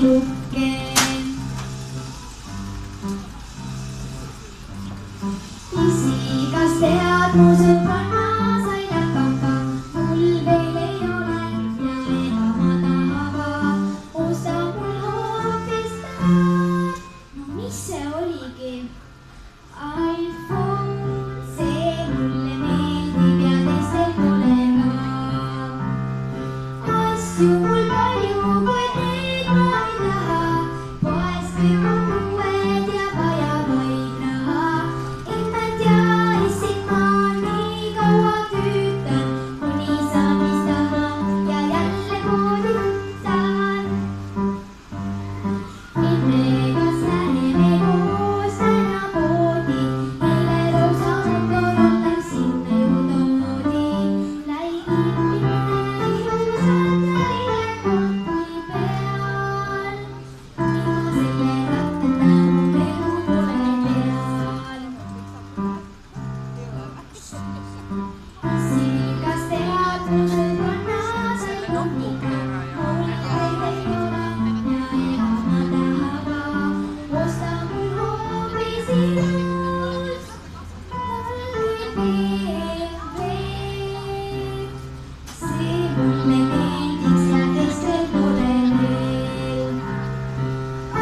tilukkeen. Isikas tead mu sõbranna sai näkaka, mul veel ei ole ja ega ma taha, osta mul hoopis täna. No mis see oligi? iPhone, see mulle meeldib ja teistel pole ka. Asju mul palju, kuid neid ma ei taha, poes kõik on uued ja vaja vaid raha. Immed ja issid ma nii kaua tüütan, kuni saan mis tahan ja jälle poodi võtan. Immegas läheme koos täna poodi, eile roosa motorul läks sinna ju toodi. Läigib minna ilusad ja eile kotti peal, ilma selle rattata mu elu pole peal. Isikas tead mu sõbranna sai kommika, mul veel ei ole ja ega ma taha ka, osta mul hoopis ilus BMW. See mulle meeldiks ja teistel pole veel.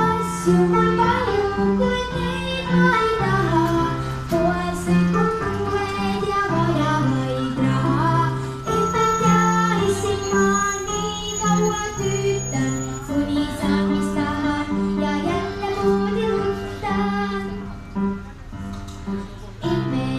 Asju mul palju, kuid neid ma ei taha, poes kõik on uued ja vaja vaid raha. Immed ja issid ma nii kaua tüütan, kuni saan mis tahan ja jälle poodi võtan. Immegas